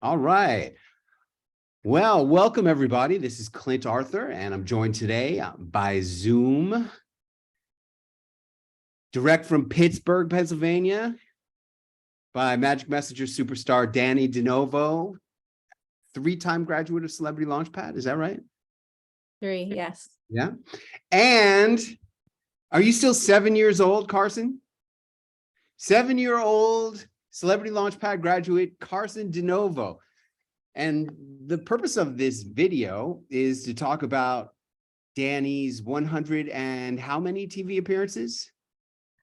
All right. Well, welcome everybody. This is Clint Arthur, and I'm joined today by Zoom, direct from Pittsburgh, Pennsylvania, by Magic Messenger superstar Dannie Novo, three-time graduate of Celebrity Launchpad. Is that right? 3, yes. Yeah. And are you still 7 years old, Carson? 7-year-old Celebrity Launchpad graduate Carson Novo. And the purpose of this video is to talk about Dannie's 100 and how many TV appearances?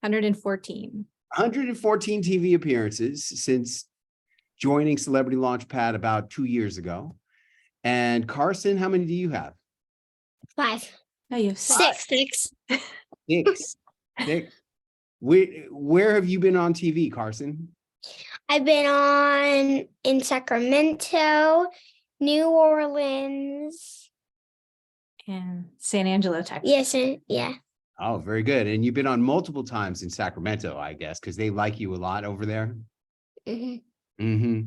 114. 114 TV appearances since joining Celebrity Launchpad about 2 years ago. And Carson, how many do you have? 5. No, you have 6. 6. Where have you been on TV, Carson? I've been in Sacramento, New Orleans. And San Angelo, Texas. Yes, yeah. Oh, very good. And you've been on multiple times in Sacramento, I guess, because they like you a lot over there. Mm-hmm.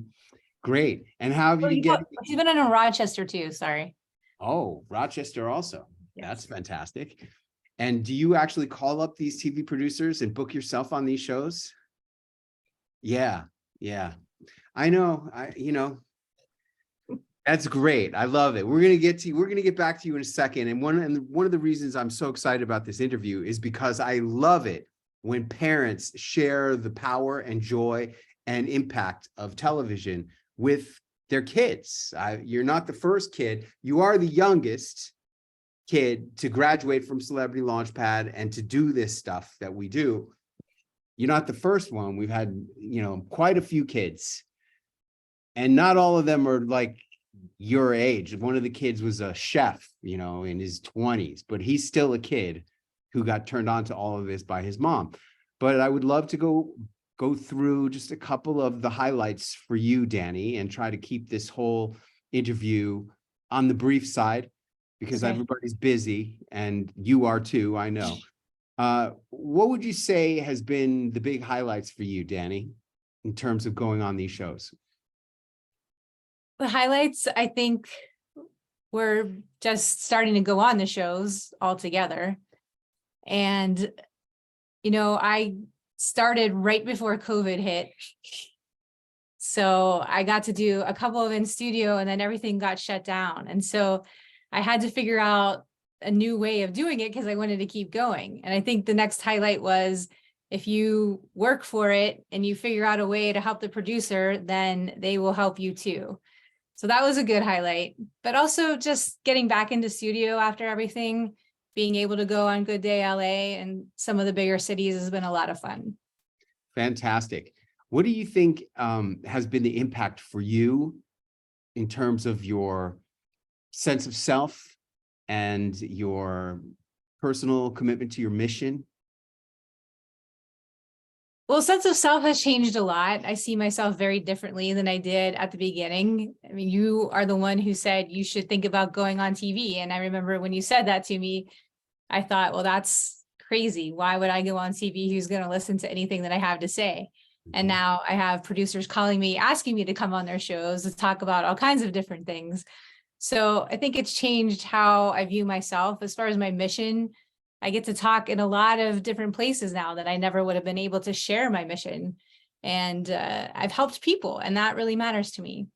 Great. And how have you been getting? He's been in Rochester too, sorry. Oh, Rochester also. Yes. That's fantastic. And do you actually call up these TV producers and book yourself on these shows? Yeah. I know. That's great. I love it. We're going to get back to you in a second. And one of the reasons I'm so excited about this interview is because I love it when parents share the power and joy and impact of television with their kids. You're not the first kid. You are the youngest kid to graduate from Celebrity Launchpad and to do this stuff that we do. You're not the first one. We've had, quite a few kids, and not all of them are like your age. One of the kids was a chef, in his 20s, but he's still a kid who got turned on to all of this by his mom. But I would love to go through just a couple of the highlights for you, Dannie, and try to keep this whole interview on the brief side because everybody's busy and you are too, I know. What would you say has been the big highlights for you, Dannie, in terms of going on these shows? The highlights, I think, we're just starting to go on the shows all together. And, I started right before COVID hit. So I got to do a couple of in studio and then everything got shut down. And so I had to figure out a new way of doing it because I wanted to keep going. And I think the next highlight was if you work for it and you figure out a way to help the producer, then they will help you too. So that was a good highlight, but also just getting back into studio after everything, being able to go on Good Day LA and some of the bigger cities has been a lot of fun. Fantastic. What do you think has been the impact for you in terms of your sense of self and your personal commitment to your mission? Well, sense of self has changed a lot. I see myself very differently than I did at the beginning. I mean, you are the one who said you should think about going on TV. And I remember when you said that to me, I thought, well, that's crazy. Why would I go on TV? Who's going to listen to anything that I have to say? And now I have producers calling me, asking me to come on their shows to talk about all kinds of different things. So I think it's changed how I view myself as far as my mission. I get to talk in a lot of different places now that I never would have been able to share my mission. And I've helped people, and that really matters to me.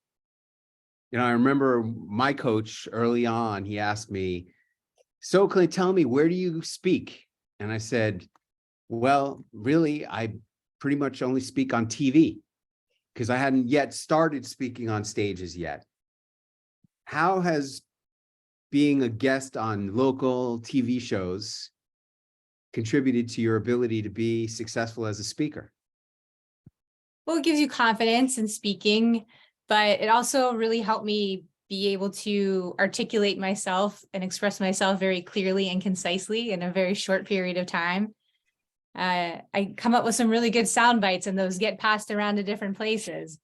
I remember my coach early on, he asked me, so Clint, tell me, where do you speak? And I said, well, really, I pretty much only speak on TV because I hadn't yet started speaking on stages yet. How has being a guest on local TV shows contributed to your ability to be successful as a speaker? Well, it gives you confidence in speaking, but it also really helped me be able to articulate myself and express myself very clearly and concisely in a very short period of time. I come up with some really good sound bites and those get passed around to different places.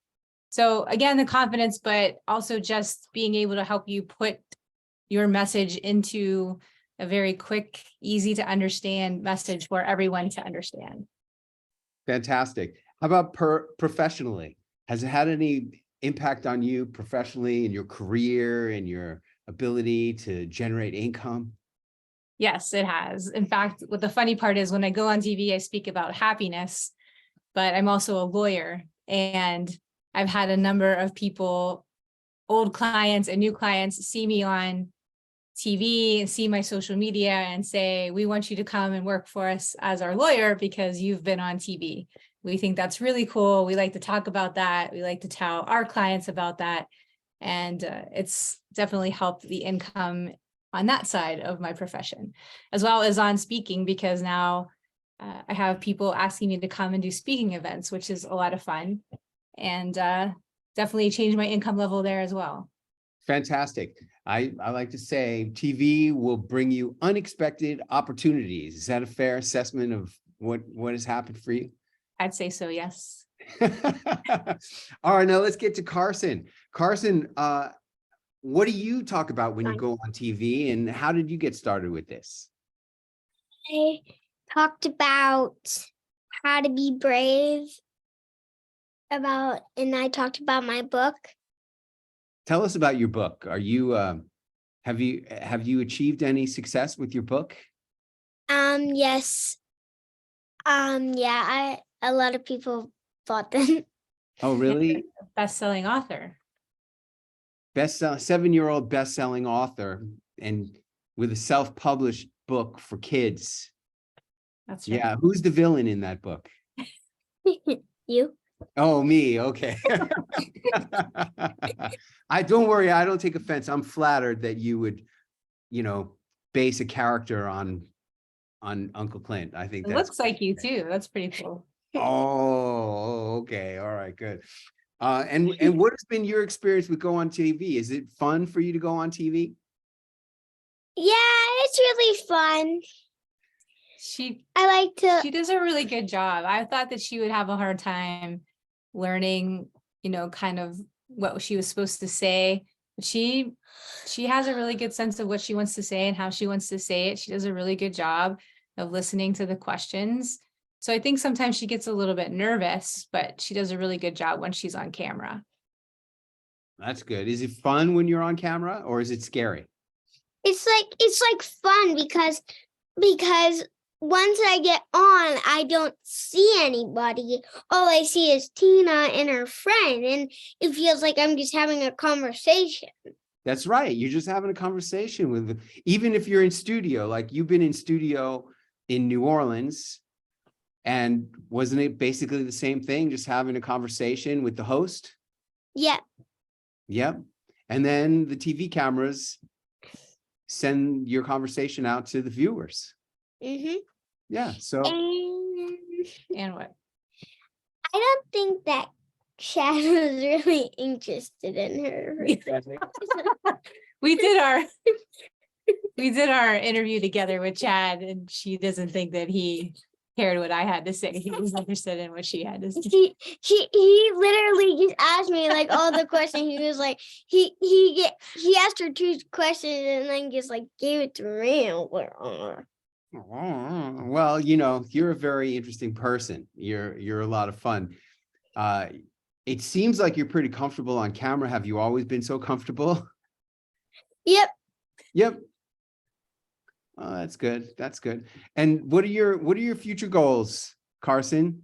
So again, the confidence, but also just being able to help you put your message into a very quick, easy to understand message for everyone to understand. Fantastic. How about professionally? Has it had any impact on you professionally in your career and your ability to generate income? Yes, it has. In fact, what the funny part is when I go on TV, I speak about happiness, but I'm also a lawyer, and I've had a number of people, old clients and new clients, see me on TV and see my social media and say, we want you to come and work for us as our lawyer because you've been on TV. We think that's really cool. We like to talk about that. We like to tell our clients about that. And it's definitely helped the income on that side of my profession, as well as on speaking, because now I have people asking me to come and do speaking events, which is a lot of fun, and definitely changed my income level there as well. Fantastic. I like to say TV will bring you unexpected opportunities. Is that a fair assessment of what has happened for you? I'd say so, yes. All right, now let's get to Carson. Carson, what do you talk about when you go on TV, and how did you get started with this? I talked about how to be brave and I talked about my book. Tell us about your book. Are you have you achieved any success with your book? Yes. Yeah, a lot of people bought them. Oh, really? Best-selling author. 7-year-old best-selling author, and with a self-published book for kids. That's right. Yeah, who's the villain in that book? You? Oh, me. Okay. Don't worry, I don't take offense. I'm flattered that you would, base a character on Uncle Clint. I think It looks like you too. That's pretty cool. Oh, okay. All right, good. And what has been your experience with go on TV? Is it fun for you to go on TV? Yeah, it's really fun. She does a really good job. I thought that she would have a hard time learning, kind of what she was supposed to say. She has a really good sense of what she wants to say and how she wants to say it. She does a really good job of listening to the questions. So I think sometimes she gets a little bit nervous, but she does a really good job when she's on camera. That's good. Is it fun when you're on camera, or is it scary? It's like fun because once I get on, I don't see anybody. All I see is Tina and her friend, and it feels like I'm just having a conversation. That's right. You're just having a conversation with, even if you're in studio, like you've been in studio in New Orleans, and wasn't it basically the same thing, just having a conversation with the host? Yep. Yep. And then the TV cameras send your conversation out to the viewers. Mm-hmm. Yeah. So. And what? I don't think that Chad was really interested in her. We did our interview together with Chad, and she doesn't think that he cared what I had to say. He was interested in what she had to say. He literally just asked me like all the questions. He was like, he asked her 2 questions and then just like gave it to me. Well, you're a very interesting person. You're a lot of fun. It seems like you're pretty comfortable on camera. Have you always been so comfortable? Yep. Yep. Oh, that's good. That's good. And what are your future goals, Carson?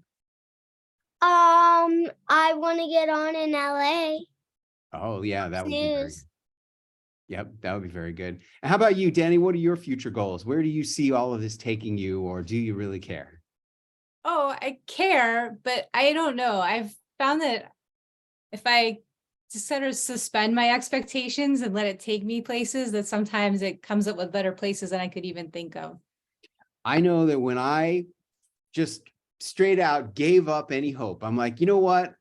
I want to get on in LA. Oh, yeah, that would be very good. News. Yep, that would be very good. And how about you, Danny? What are your future goals? Where do you see all of this taking you, or do you really care? Oh, I care, but I don't know. I've found that if I just sort of suspend my expectations and let it take me places, that sometimes it comes up with better places than I could even think of. I know that when I just straight out gave up any hope, I'm like, you know what?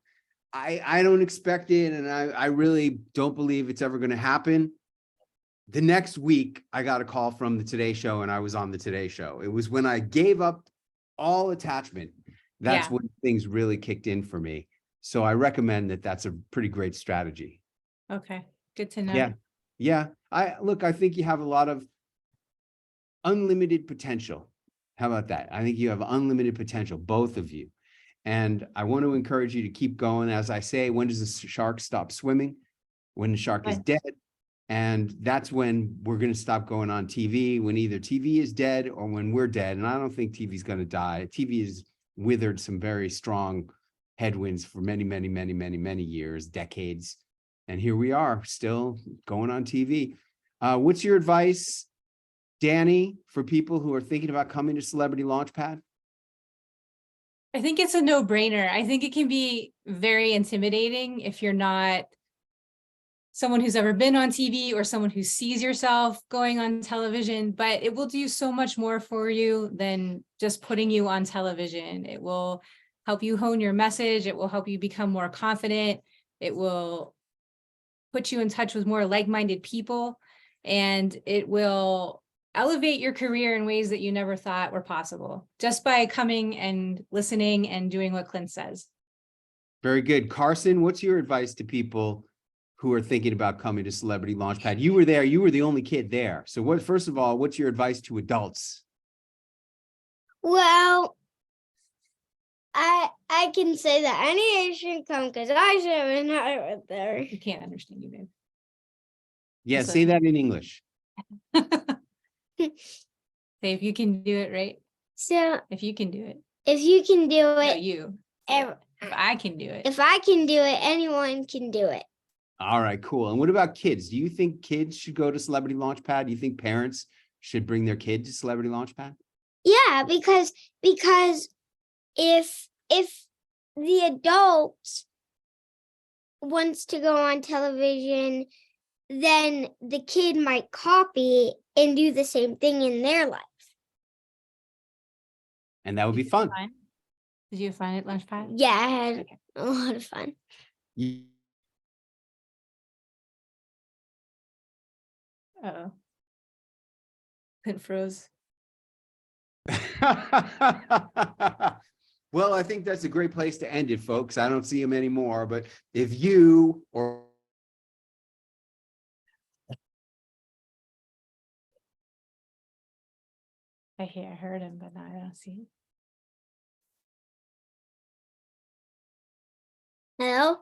I don't expect it, and I really don't believe it's ever going to happen. The next week, I got a call from the Today Show, and I was on the Today Show. It was when I gave up all attachment. That's when things really kicked in for me. So I recommend that. That's a pretty great strategy. Okay, good to know. Yeah. Yeah. I think you have a lot of unlimited potential. How about that? I think you have unlimited potential, both of you. And I want to encourage you to keep going. As I say, when does the shark stop swimming? When the shark is Right. dead. And that's when we're going to stop going on TV, when either TV is dead or when we're dead. And I don't think TV is going to die. TV has withered some very strong headwinds for many, many, many, many, many years, decades. And here we are still going on TV. What's your advice, Danny, for people who are thinking about coming to Celebrity Launchpad? I think it's a no-brainer. I think it can be very intimidating if you're not someone who's ever been on TV or someone who sees yourself going on television, but it will do so much more for you than just putting you on television. It will help you hone your message. It will help you become more confident. It will put you in touch with more like-minded people, and it will elevate your career in ways that you never thought were possible just by coming and listening and doing what Clint says. Very good. Carson, what's your advice to people who are thinking about coming to Celebrity Launchpad? You were there. You were the only kid there. So first of all, what's your advice to adults? Well, I can say that any age should come because I should have been right there. You can't understand you, babe. Yeah, So- say that in English. Say if you can do it, right? So If you can do it. if you can do No, it, you. ev- If I can do it. if I can do it, anyone can do it. All right, cool. And what about kids? Do you think kids should go to Celebrity Launchpad? Do you think parents should bring their kid to Celebrity Launchpad? Yeah, because if the adult wants to go on television, then the kid might copy and do the same thing in their life. And that would be fun. Fine. Did you find it, Launchpad? Yeah, I had Okay. a lot of fun. Uh-oh. Clint froze. Well, I think that's a great place to end it, folks. I don't see him anymore, but if you or I heard him, but now I don't see him. Hello?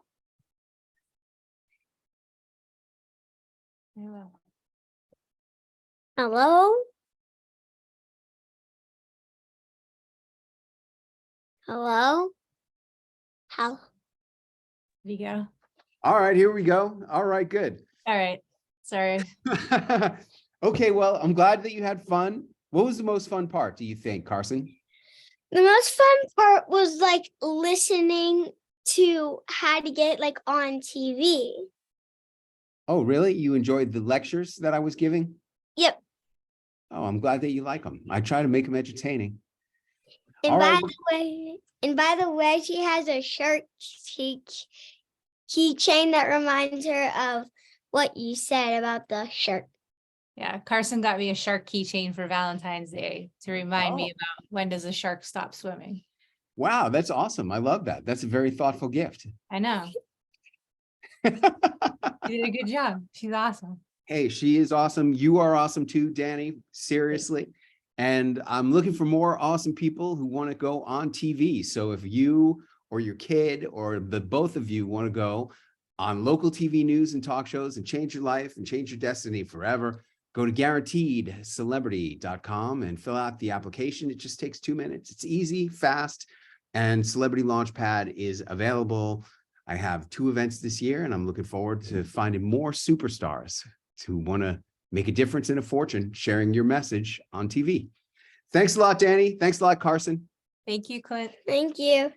I will. Hello? Hello? How? Did he go? all right, here we go. All right, good. All right. Sorry. Okay, well, I'm glad that you had fun. What was the most fun part, do you think, Carson? The most fun part was like listening to how to get like on TV. Oh, really? You enjoyed the lectures that I was giving? Yep. Oh, I'm glad that you like them. I try to make them entertaining. And All by right. the way, she has a shark keychain that reminds her of what you said about the shark. Yeah, Carson got me a shark keychain for Valentine's Day to remind me about when does a shark stop swimming. Wow, that's awesome. I love that. That's a very thoughtful gift. I know. You did a good job. She's awesome. Hey, she is awesome. You are awesome too, Danny. Seriously. And I'm looking for more awesome people who want to go on TV. So if you or your kid or the both of you want to go on local TV news and talk shows and change your life and change your destiny forever, go to guaranteedcelebrity.com and fill out the application. It just takes 2 minutes. It's easy, fast, and Celebrity Launchpad is available. I have 2 events this year, and I'm looking forward to finding more superstars who want to make a difference and a fortune sharing your message on TV. Thanks a lot, Danny. Thanks a lot, Carson. Thank you, Clint. Thank you.